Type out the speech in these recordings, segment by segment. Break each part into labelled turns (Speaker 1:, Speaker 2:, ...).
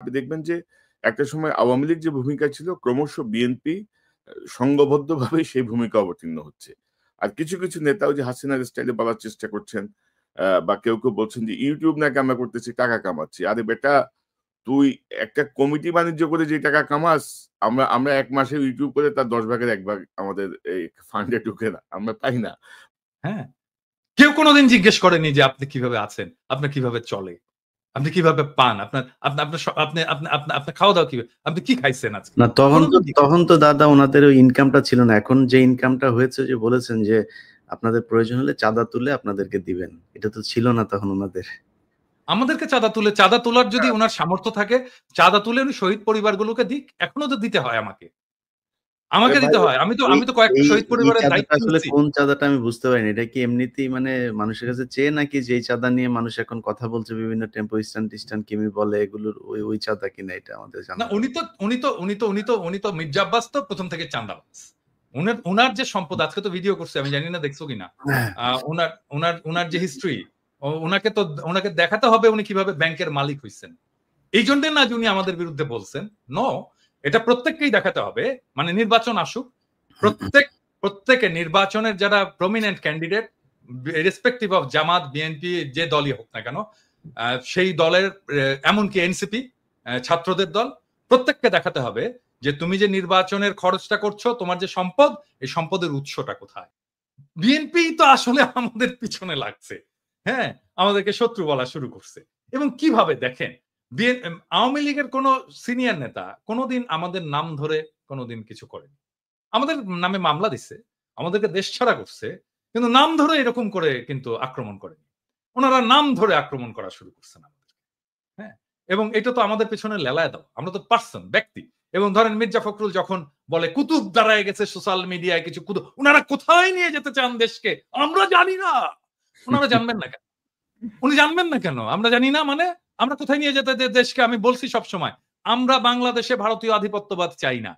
Speaker 1: আপনি দেখবেন যে একটা সময় আওয়ামী লীগ যে ভূমিকা ছিল ক্রমশ বিএনপি সংঘবদ্ধভাবে সেই ভূমিকা অবতীর্ণ হচ্ছে। আর কিছু, কিছু নেতা ওই যে হাসিনার স্টাইলে বলার চেষ্টা করছেন বা কেউ, কেউ বলছেন যে ইউটিউব নাকি আমরা করতেছি টাকা কামাচ্ছি। আরে বেটা তুই একটা কমিটি বাণিজ্য করে যে টাকা কামাস আমরা আমরা ১ মাসে ইউটিউব করে তার ১০ ভাগের ১ ভাগ আমাদের এই ফান্ডে ঢুকে না। আমরা পাই না।
Speaker 2: হ্যাঁ, কেউ কোনোদিন জিজ্ঞেস করেনি যে আপনি কিভাবে আছেন, আপনার কিভাবে চলে, আপনি কিভাবে পান, আপনার আপনার আপনার আপনি আপনার খাওয়া দাওয়া কিভাবে, আপনি কি খাইছেন আজকে?
Speaker 3: না তখন তো দাদা ওনাদের ওই ইনকামটা ছিল না। এখন যে ইনকামটা হয়েছে যে বলেছেন যে আপনাদের প্রয়োজন হলে চাঁদা তুলে আপনাদেরকে দিবেন, এটা তো ছিল না তখন ওনাদের।
Speaker 2: আমাদেরকে চাঁদা তোলার যদি ওনার সামর্থ্য থাকে চাঁদা তুলে উনি শহীদ পরিবারগুলোকে দিক, এখনো তো দিতে হয় আমাকে দিতে হয়। আমি তো কয়েকটা শহীদ পরিবারের দায়িত্ব
Speaker 3: আসলে
Speaker 2: নিচ্ছি।
Speaker 3: কোন চাঁদাটা আমি বুঝতে পারিনি। এটা কি এমনিতেই মানে মানুষের কাছে চেয়ে নাকি যে এই চাঁদা নিয়ে মানুষ এখন কথা বলছে বিভিন্ন টেম্পো স্ট্যান্ড কিমি বলে এগুলোর ওই চাঁদা কিনা, এটা আমাদের জানা
Speaker 2: না উনি তো মির্জা আব্বাস তো প্রথম থেকে চাঁদাবাজ। উনার যে সম্পদ আজকে তো ভিডিও করছে, আমি জানি না দেখছো কিনা। উনার যে হিস্ট্রি, ওনাকে দেখাতে হবে উনি কিভাবে ব্যাংকের মালিক হইছেন। এই জন্য না যে উনি আমাদের বিরুদ্ধে বলছেন, নো, এটা প্রত্যেককেই দেখাতে হবে। মানে নির্বাচন আসুক, প্রত্যেকে নির্বাচনের যারা prominent candidate respective of Jamaat BNP যে দলই হোক না কেন, সেই দলের এমনকি এনসিপি ছাত্রদের দল, প্রত্যেককে দেখাতে হবে যে তুমি যে নির্বাচনের খরচটা করছো, তোমার যে সম্পদ, এই সম্পদের উৎসটা কোথায়। বিএনপি তো আসলে আমাদের পিছনে লাগছে, হ্যাঁ, আমাদেরকে শত্রু বলা শুরু করছে। এবং কিভাবে দেখেন, আওয়ামী লীগের কোন সিনিয়র নেতা কোনোদিন আমাদের নাম ধরে কোনোদিন কিছু করেনি। আমাদের নামে মামলা দিচ্ছে, আমাদেরকে দেশ ছাড়া করছে, কিন্তু নাম ধরে এরকম করে কিন্তু আক্রমণ করেনি। ওনারা নাম ধরে আক্রমণ করা শুরু করছেন আমাদের, হ্যাঁ। এবং এটা তো আমাদের পেছনে লেলায় দাও, আমরা তো পার্সন, ব্যক্তি। এবং ধরেন মির্জা ফখরুল যখন বলে কুতুব দাঁড়ায় গেছে সোশ্যাল মিডিয়ায় কিছু কুতুব, ওনারা কোথায় নিয়ে যেতে চান দেশকে আমরা জানি না। ওনারা জানবেন না কেন? উনি জানবেন না কেন? আমরা জানি না মানে আমরা কোথায় নিয়ে যেতে দেশকে? আমি বলছি সবসময়, আমরা বাংলাদেশে ভারতীয় আধিপত্যবাদ চাই না,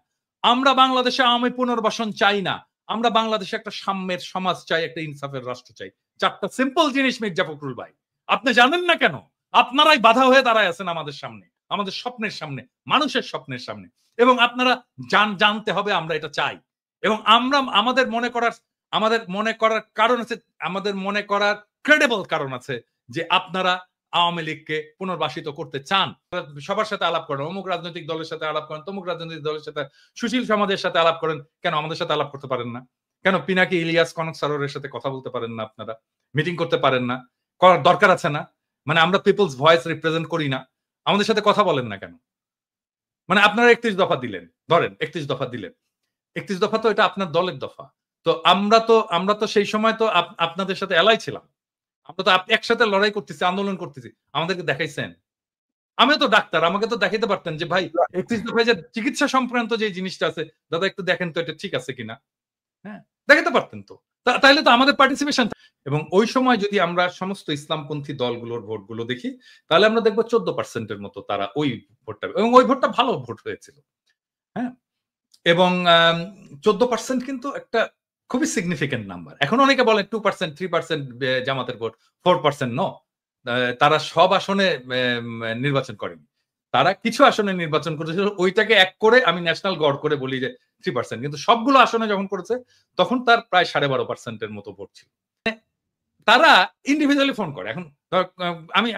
Speaker 2: আমরা বাংলাদেশে আওয়ামী পুনর্বাসন চাই না, আমরা বাংলাদেশে একটা সাম্যের সমাজ চাই, একটা ইনসাফের রাষ্ট্র চাই। 4টা সিম্পল জিনিস মির্জা ফখরুল ভাই, আপনি জানেন না কেন? আপনারাই বাধা হয়ে দাঁড়ায় আছেন আমাদের সামনে, আমাদের স্বপ্নের সামনে, মানুষের স্বপ্নের সামনে। এবং আপনারা জানতে হবে আমরা এটা চাই। এবং আমরা আমাদের মনে করার কারণ আছে, আমাদের মনে করার ক্রেডিবল কারণ আছে যে আপনারা আওয়ামী লীগকে পুনর্বাসিত করতে চান। সবার সাথে আলাপ করেন, অমুক রাজনৈতিক দলের সাথে আলাপ করেন, তমুক রাজনৈতিক দলের সাথে, সুশীল সমাজের সাথে আলাপ করেন, কেন আমাদের সাথে আলাপ করতে পারেন না? কেন পিনাকি ইলিয়াস কনক সারোয়ারের সাথে কথা বলতে পারেন না? আপনারা মিটিং করতে পারেন না? করার দরকার আছে না? মানে আমরা পিপলস ভয়েস রিপ্রেজেন্ট করি না? আমাদের সাথে কথা বলেন না কেন? মানে আপনারা 31 দফা দিলেন, ধরেন 31 দফা দিলেন, 31 দফা তো এটা আপনার দলের দফা। তো আমরা তো সেই সময় তো আপনাদের সাথে এলাই ছিলাম, আমরা তো একসাথে লড়াই করতেছি, আন্দোলন করতেছি, আমাদেরকে দেখাইছেন। আমিও তো ডাক্তার, আমাকে তো দেখাইতে পারতেন যে ভাই 31 দফায় যে চিকিৎসা সংক্রান্ত যে জিনিসটা আছে, দাদা একটু দেখেন তো এটা ঠিক আছে কিনা, হ্যাঁ, দেখাতে পারতেন তো। তাইলে তো আমাদের পার্টিসিপেশন। এবং ওই সময় যদি আমরা সমস্ত ইসলামপন্থী দলগুলোর ভোটগুলো দেখি, তাহলে আমরা দেখবো 14% মতো তারা ওই ভোটটা, এবং ওই ভোটটা ভালো ভোট হয়েছিল, হ্যাঁ। এবং 14% কিন্তু একটা খুবই সিগনিফিকেন্ট নাম্বার। এখন অনেকে বলেন 2%, 3% জামাতের ভোট, 4% নো। তারা সব আসনে নির্বাচন করেনি, তারা কিছু আসনে নির্বাচন করেছিল, ওইটাকে এক করে আমি ন্যাশনাল গড় করে বলি যে 3%, কিন্তু সবগুলো আসনে যখন করেছে তখন তার প্রায় 12.5%-এর মতো ভোট ছিল। তারা ইন্ডিভিজুয়ালি ফোন করে। এখন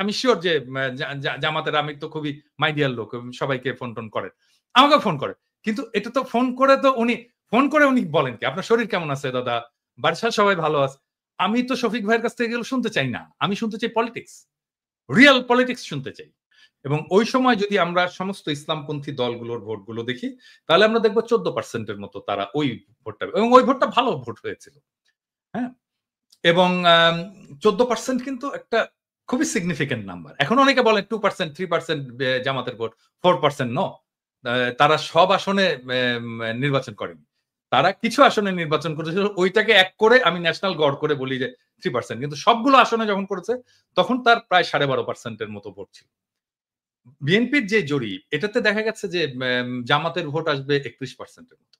Speaker 2: আমি শিওর যে জামাতের আমির তো খুবই মাইডিয়ার লোক, সবাইকে ফোন টোন করেন, আমাকে ফোন করে। কিন্তু এটা তো ফোন করে উনি বলেন কি আপনার শরীর কেমন আছে দাদা, বাড়ির সবাই ভালো আছে। আমি তো শফিক ভাইয়ের কাছ থেকে এগুলো শুনতে চাই না, আমি শুনতে চাই পলিটিক্স, রিয়েল পলিটিক্স শুনতে চাই। এবং ওই সময় যদি আমরা সমস্ত ইসলামপন্থী দলগুলোর ভোটগুলো দেখি, তাহলে আমরা দেখবো 14%-এর মতো তারা ওই ভোটটা, এবং ওই ভোটটা ভালো ভোট হয়েছিল, হ্যাঁ। এবং 14% কিন্তু একটা খুবই সিগনিফিকেন্ট নাম্বার। এখন অনেকে বলেন 2%, 3% জামাতের ভোট, 4% নো। তারা সব আসনে নির্বাচন করেনি, তারা কিছু আসনে নির্বাচন করেছিল, ওইটাকে এক করে আমি ন্যাশনাল গড় করে বলি যে 3%, কিন্তু সবগুলো আসনে যখন করেছে তখন তার প্রায় 12.5%-এর মতো ভোট ছিল। বিএনপির যে জরিপ, এটাতে দেখা গেছে যে জামাতের ভোট আসবে 31%-এর মতো।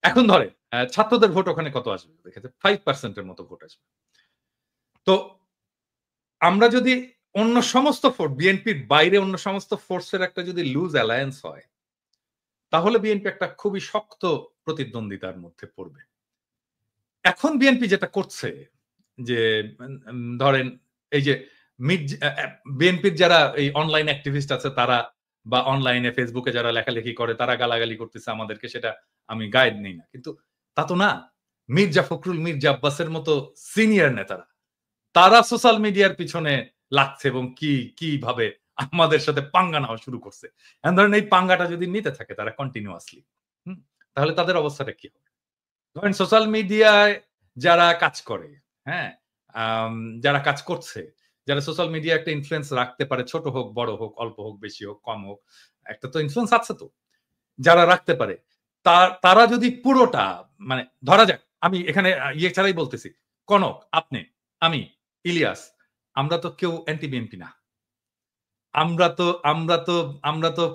Speaker 2: এখন ধরে ছাত্রদের ভোট ওখানে কত আসবে? দেখেছে 5%-এর মতো ভোট আসবে। তো আমরা যদি অন্য সমস্ত ফোর্স, বিএনপির বাইরে অন্য সমস্ত ফোর্সের একটা যদি লুজ অ্যালায়েন্স হয়, তাহলে বিএনপি একটা খুবই শক্ত প্রতিদ্বন্দ্বিতার মধ্যে পড়বে। এখন বিএনপি যেটা করছে যে ধরেন এই যে বিএনপির যারা এই অনলাইন অ্যাক্টিভিস্ট আছে তারা, বা অনলাইনে ফেসবুকে যারা লেখালেখি করে তারা গালাগালি করতেছে আমাদেরকে, সেটা আমি গাইড নেই না, কিন্তু তা তো না। মির্জা ফখরুল, মির্জা আব্বাসের মতো সিনিয়র নেতারা তারা সোশ্যাল মিডিয়ার পিছনে লাগছে এবং কিভাবে আমাদের সাথে পাঙ্গা নেওয়া শুরু করছে। ধরেন এই পাঙ্গাটা যদি নিতে থাকে তারা কন্টিনিউয়াসলি, তাহলে তাদের অবস্থাটা কি হবে? ধরেন সোশ্যাল মিডিয়ায় যারা কাজ করে, হ্যাঁ, যারা কাজ করছে, যারা সোশ্যাল মিডিয়া একটা ইনফ্লুয়েন্স রাখতে পারে, ছোট হোক বড় হোক, অল্প হোক বেশি হোক কম হোক, একটা তো ইনফ্লুয়েন্স আছে, তো যারা রাখতে পারে তারা যদি পুরোটা, মানে ধরা যাক, আমি এখানে ইয়ে ছাড়াই বলতেছি, কনক, আপনি, আমি, ইলিয়াস, আমরা তো কেউ অ্যান্টি বিএনপি না। আমরা তো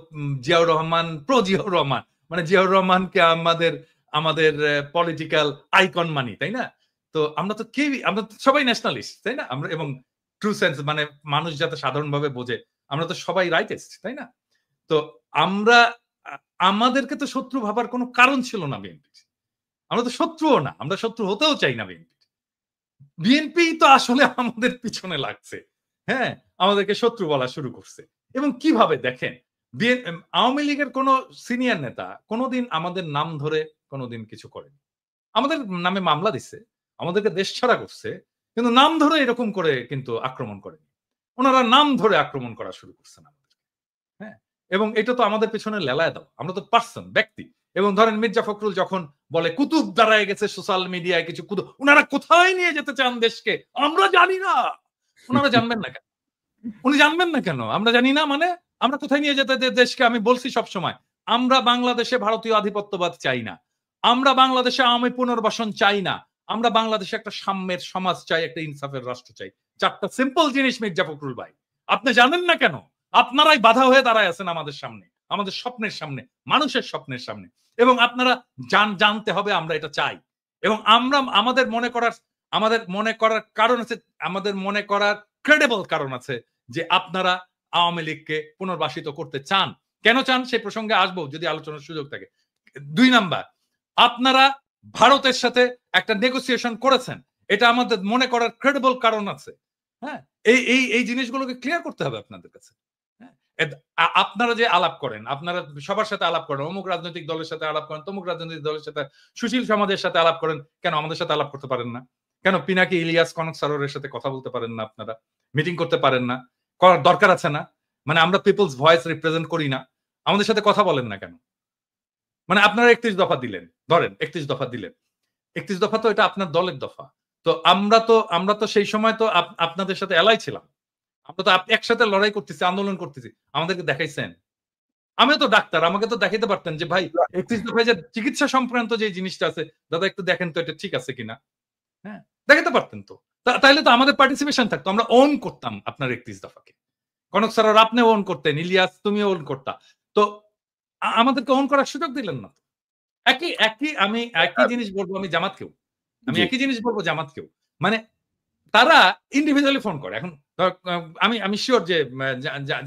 Speaker 2: জিয়াউর রহমান, প্রো জিয়াউর রহমান, মানে জিয়াউর রহমানকে আমাদের পলিটিক্যাল আইকন মানি, তাই না? তো আমরা তো সবাই ন্যাশনালিস্ট, তাই না? আমরা, এবং ট্রু সেন্স, মানে মানুষ যাতে সাধারণভাবে বোঝে, আমরা তো সবাই রাইটেস্ট, তাই না? তো আমাদেরকে তো শত্রু ভাবার কোনো কারণ ছিল না বিএনপি। আমরা তো শত্রুও না, আমরা শত্রু হতেও চাই না বিএনপি। বিএনপি তো আসলে আমাদের পিছনে লাগছে, হ্যাঁ, আমাদেরকে শত্রু বলা শুরু করছে। এবং কিভাবে দেখেন, আওয়ামী লীগের কোন সিনিয়র নেতা কোনোদিন আমাদের নাম ধরে কোনোদিন কিছু করেনি। আমাদের নামে মামলা দিচ্ছে, আমাদেরকে দেশ ছাড়া করছে, কিন্তু নাম ধরে এরকম করে কিন্তু আক্রমণ করেনি। ওনারা নাম ধরে আক্রমণ করা শুরু করছেন আমাদের, হ্যাঁ। এবং এটা তো আমাদের পেছনে লেলায় দাও, আমরা তো পার্সন, ব্যক্তি। এবং ধরেন মির্জা ফখরুল যখন বলে কুতুব দাঁড়ায় গেছে সোশ্যাল মিডিয়ায় কিছু কুতুব, ওনারা কোথায় নিয়ে যেতে চান দেশকে আমরা জানি না। ওনারা জানবেন না কেন? উনি জানবেন না কেন? আমরা জানি না, মানে আমরা কোথায় নিয়ে যেতে দেশকে? আমি বলছি সব সময়, আমরা বাংলাদেশে ভারতীয় আধিপত্যবাদ চাই না, আমরা বাংলাদেশে আওয়ামী পুনর্বাসন চাই না, আমরা বাংলাদেশে একটা সাম্যের সমাজ চাই, একটা ইনসাফের রাষ্ট্র চাই। চারটা সিম্পল জিনিস মির্জা ফখরুল ভাই, আপনি জানেন না কেন? আপনারাই বাধা হয়ে দাঁড়ায় আছেন আমাদের সামনে, আমাদের স্বপ্নের সামনে, মানুষের স্বপ্নের সামনে। এবং আপনারা জানতে হবে আমরা এটা চাই। এবং আমাদের মনে করার কারণ আছে, আমাদের মনে করার ক্রেডিবল কারণ আছে যে আপনারা আওয়ামী লীগকে পুনর্বাসিত করতে চান। কেন চান সেই প্রসঙ্গে আসবো যদি আলোচনার সুযোগ থাকে। 2 নাম্বার, আপনারা ভারতের সাথে একটা নেগোসিয়েশন করেছেন, এটা আমাদের মনে করার ক্রেডিবল কারণ আছে। হ্যাঁ, এই জিনিসগুলোকে ক্লিয়ার করতে হবে আপনাদের কাছে। আপনারা যে আলাপ করেন, আপনারা সবার সাথে আলাপ করেন, অমুক রাজনৈতিক দলের সাথে আলাপ করেন, তমুক রাজনৈতিক দলের সাথে, সুশীল সমাজের সাথে আলাপ করেন, কেন আমাদের সাথে আলাপ করতে পারেন না? কেন পিনাকি, ইলিয়াস, কনক সারোয়ারের সাথে কথা বলতে পারেন না? আপনারা মিটিং করতে পারেন না? করার দরকার আছে না? মানে আমরা পিপলস ভয়েস রিপ্রেজেন্ট করি না? আমাদের সাথে কথা বলেন না কেন? মানে আপনারা 31 দফা দিলেন, ধরেন 31 দফা দিলেন, 31 দফা তো এটা আপনার দলের দফা। তো আমরা তো সেই সময় তো আপনাদের সাথে এলাই ছিলাম, আমরা তো একসাথে লড়াই করতেছি, আন্দোলন করতেছি, আমাদেরকে দেখাইছেন। আমিও তো ডাক্তার, আমাকে তো দেখাইতে পারতেন যে ভাই 31 দফায় যে চিকিৎসা সংক্রান্ত যে জিনিসটা আছে, দাদা একটু দেখেন তো এটা ঠিক আছে কিনা। হ্যাঁ, দেখাতে পারতেন তো, তাইলে তো আমাদের পার্টিসিপেশন থাকতো, আমরা ওন করতাম আপনার 31 দফাকে। কনক স্যার আপনি ওন করতেন, ইলিয়াস তুমিও ওন করতা, তো আমাদেরকে ওন করার সুযোগ দিলেন না। আমি একই জিনিস বলবো আমি জামাতকেও, আমি একই জিনিস বলবো জামাতকেও। মানে তারা ইন্ডিভিজুয়ালি ফোন করে। এখন আমি শিওর যে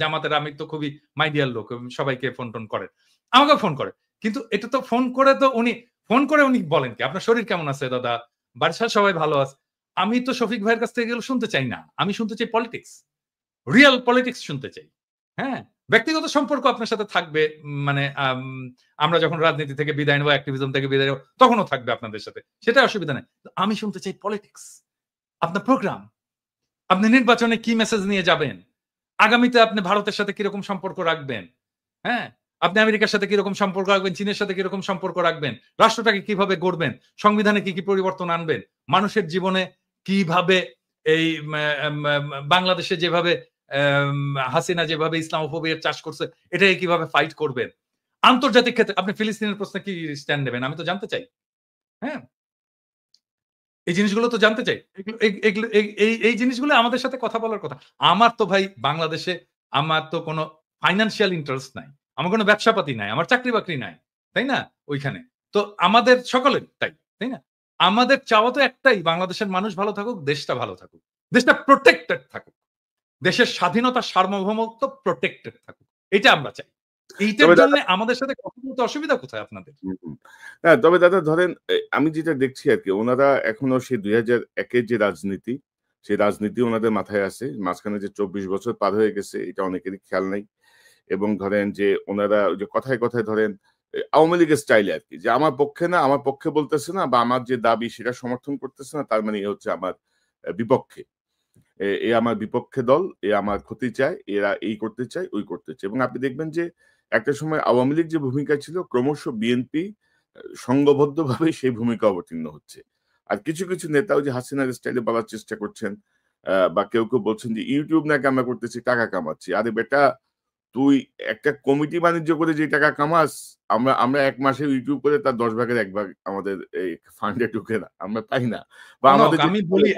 Speaker 2: জামাতের আমি তো খুবই মাইডিয়াল লোক, সবাইকে ফোন টোন করেন, আমাকেও ফোন করে। কিন্তু এটা তো ফোন করে তো উনি বলেন কি আপনার শরীর কেমন আছে দাদা, বাড়ির সবাই ভালো আছে। আমি তো শফিক ভাইয়ের কাছ থেকে এগুলো শুনতে চাই না, আমি শুনতে চাই পলিটিক্স, রিয়েল পলিটিক্স শুনতে চাই। হ্যাঁ, ব্যক্তিগত সম্পর্ক আপনার সাথে থাকবে, মানে আমরা যখন রাজনীতি থেকে বিদায় নেবো, অ্যাক্টিভিজম থেকে বিদায় নেবো, তখনও থাকবে আপনাদের সাথে, সেটা অসুবিধা নেই। আমি শুনতে চাই পলিটিক্স, আপনার প্রোগ্রাম, আপনি নির্বাচনে কি মেসেজ নিয়ে যাবেন, আগামীতে আপনি ভারতের সাথে কিরকম সম্পর্ক রাখবেন, হ্যাঁ, আপনি আমেরিকার সাথে কিরকম সম্পর্ক রাখবেন, চীনের সাথে কিরকম সম্পর্ক রাখবেন, রাষ্ট্রটাকে কিভাবে গড়বেন, সংবিধানে কি কি পরিবর্তন আনবেন, মানুষের জীবনে কিভাবে, এই বাংলাদেশে যেভাবে হাসিনা যেভাবে ইসলামোফোবিয়ার চাষ করছে, এটাকে কিভাবে ফাইট করবেন, আন্তর্জাতিক ক্ষেত্রে আপনি ফিলিস্তিনের প্রশ্নে কি স্ট্যান্ড নেবেন, আমি তো জানতে চাই। হ্যাঁ, এই জিনিসগুলো তো জানতে চাই। এই জিনিসগুলো আমাদের সাথে কথা বলার কথা। আমার তো ভাই বাংলাদেশে আমার তো কোনো ফাইন্যান্সিয়াল ইন্টারেস্ট নাই, আমার কোনো ব্যবসাপাতি নাই, আমার চাকরি বাকরি নাই, তাই না? ওইখানে তো আমাদের সকলের তাই না? আমাদের চাওয়া তো একটাই, বাংলাদেশের মানুষ ভালো থাকুক, দেশটা ভালো থাকুক, দেশটা প্রোটেক্টেড থাকুক, দেশের স্বাধীনতা সার্বভৌমত্ব প্রোটেক্টেড থাকুক, এটা আমরা চাই। এইটার
Speaker 1: তবে
Speaker 2: জন্য
Speaker 1: দাদা
Speaker 2: আমাদের সাথে কথা বলতে অসুবিধা কোথায় আপনাদের?
Speaker 1: হ্যাঁ, তবে দাদা ধরেন আমি যেটা দেখছি আরকি ওনারা এখনো সেই ২০০১ এর যে রাজনীতি, সেই রাজনীতি ওনাদের মাথায় আছে। মাঝখানে যে ২৪ বছর পার হয়ে গেছে এটা অনেকেরই খেয়াল নাই। এবং ধরেন যে ওনারা ওই যে কথায়, কথায় ধরেন আওয়ামী লীগের স্টাইলে আরকি যে আমার পক্ষে না, আমার পক্ষে বলতেছে না বা আমার যে দাবি সেটা সমর্থন করতেছে না তার মানে এ হচ্ছে আমার বিপক্ষে। এ আমার বিপক্ষে দল, এ আমার ক্ষতি চায়, এরা এই করতে চায়, ওই করতে চায়। এবং আপনি দেখবেন যে একটা সময় আওয়ামী লীগ যে ভূমিকা ছিল ক্রমশ বিএনপি সংঘবদ্ধভাবে সেই ভূমিকা অবতীর্ণ হচ্ছে। আর কিছু, কিছু নেতা ওই যে হাসিনার স্টাইলে বলার চেষ্টা করছেন বা কেউ, কেউ বলছেন যে YouTube নাকি আমরা করতেছি টাকা কামাচ্ছি। আরে বেটা তুই একটা কমিটি বাণিজ্য করে যে টাকা কামাস, আমরা ১ মাসে YouTube করে তার ১০ ভাগের ১ ভাগ আমাদের এই ফান্ডে ঢুকে না। আমরা পাই না। বা আমাদের যে
Speaker 2: আমি বলি,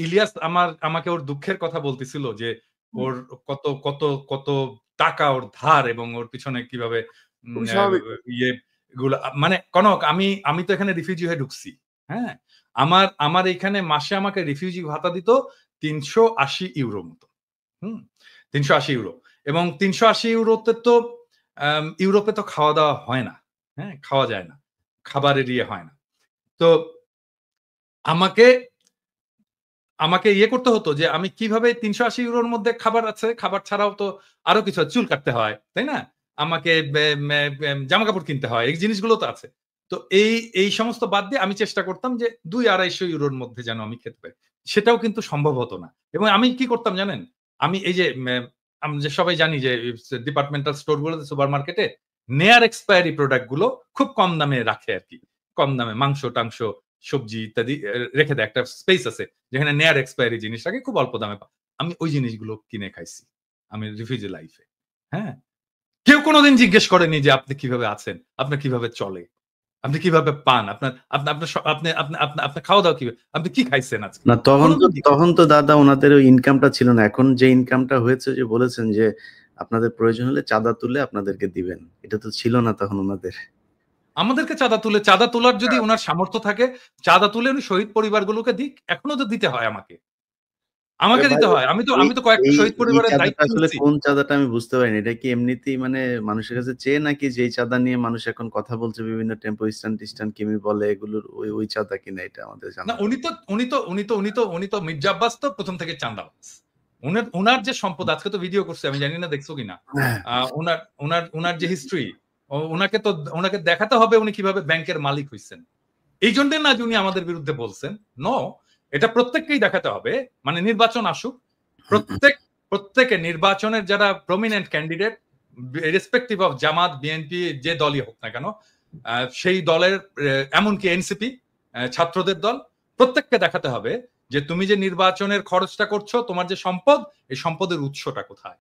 Speaker 2: ইলিয়াস আমাকে ওর দুঃখের কথা বলতেছিল যে ওর কত কত কত টাকা ওর ধার এবং ওর পিছনে কিভাবে
Speaker 1: খুবই স্বাভাবিক।
Speaker 2: ইয়ে গুলো মানে কনক, আমি তো এখানে রিফিউজি হয়ে ঢুকছি। হ্যাঁ? আমার এখানে মাসে আমাকে রিফিউজি ভাতা দিত ৩৮০ ইউরো মতো। হুম? ৩৮০ ইউরো। এবং ৩৮০ ইউরোতে তো ইউরোপে তো খাওয়া-দাওয়া হয় না। হ্যাঁ? খাওয়া যায় না। খাবারের ইয়ে হয় না। তো আমাকে আমাকে ইয়ে করতে হতো যে আমি কিভাবে ৩৮০ ইউরোর মধ্যে খাবার আছে, খাবার ছাড়াও তো আরো কিছু চুল কাটতে হয়, তাই না? আমাকে জামাকাপড় কিনতে হয়। এই জিনিসগুলো তো আছে। তো এই সমস্ত বাদ দিয়ে আমি চেষ্টা করতাম যে ২-২৫০ ইউরোর মধ্যে যেন আমি খেতে পারি। সেটাও কিন্তু সম্ভব হতো না। এবং আমি কি করতাম জানেন? আমি এই যে আমরা যে সবাই জানি যে ডিপার্টমেন্টাল স্টোর গুলোতে, সুপারমার্কেটে নেয়ার এক্সপায়ারি প্রোডাক্ট গুলো খুব কম দামে রাখে আরকি। কম দামে মাংস-টাংস, সবজি ইত্যাদি রেখে দেয়। একটা স্পেস আছে যেখানে নেয়ার এক্সপায়ারি জিনিসটাকে খুব অল্প দামে আমি ওই জিনিসগুলো কিনে খাইছি। আমি রিফিউজি লাইফে। হ্যাঁ? কেউ কোনদিন জিজ্ঞেস করেনি যে আপনি কিভাবে আছেন? আপনার কিভাবে চলে? আপনি কিভাবে পান? আপনার আপনা আপনার স আপনি আপনি আপনা আপনার খাওয়া-দাওয়া কিভাবে? আপনি কি খাইছেন আজকে?
Speaker 3: না
Speaker 2: কোনদিন
Speaker 3: তখন তো দাদা ওনাদের ওই ইনকামটা ছিল না। এখন যে ইনকামটা হয়েছে যে বলেছেন যে আপনাদের প্রয়োজন হলে চাঁদা তুলে আপনাদেরকে দিবেন। এটা তো ছিল না তখন ওনাদের।
Speaker 2: আমাদেরকে চাঁদা তোলার যদি উনার সামর্থ্য থাকে, চাঁদা তুলে উনি শহীদ পরিবারগুলোকে দিক। এখনো তো দিতে হয় আমাকে।
Speaker 1: আরে
Speaker 2: আমাকে
Speaker 1: ভাই
Speaker 2: দিতে হয়।
Speaker 3: এই
Speaker 2: আমি তো কয়েকটা
Speaker 3: এই
Speaker 2: শহীদ
Speaker 3: এই
Speaker 2: পরিবারের
Speaker 3: চাঁদাটা
Speaker 2: দায়িত্ব
Speaker 3: আসলে
Speaker 2: নিচ্ছি।
Speaker 3: কোন চাঁদাটা আমি বুঝতে পারিনি। এটা কি এমনিতেই মানে মানুষের কাছে চেয়ে নাকি যেই চাঁদা নিয়ে মানুষ এখন কথা বলছে বিভিন্ন টেম্পো স্ট্যান্ড কিমি বলে এগুলোর ওই চাঁদা কিনা এটা আমাদের
Speaker 2: না,
Speaker 3: জানা
Speaker 2: উনি তো মির্জা আব্বাস তো প্রথম থেকে চাঁদাবাজ। উনার যে সম্পদ, আজকে তো ভিডিও করছে, আমি জানি না দেখছো কিনা। উনার যে হিস্ট্রি, উনাকে দেখাতে হবে উনি কিভাবে ব্যাংকের মালিক হইছেন। এই জন্য না যে উনি আমাদের বিরুদ্ধে বলছেন। নো, এটা প্রত্যেককেই দেখাতে হবে। মানে নির্বাচন আসুক, প্রত্যেকে নির্বাচনের যারা prominent candidate, respective of Jamaat, BNP, যে দলই হোক না কেন, সেই দলের এমনকি এনসিপি, ছাত্রদের দল, প্রত্যেককে দেখাতে হবে যে তুমি যে নির্বাচনের খরচটা করছো, তোমার যে সম্পদ, এই সম্পদের উৎসটা কোথায়।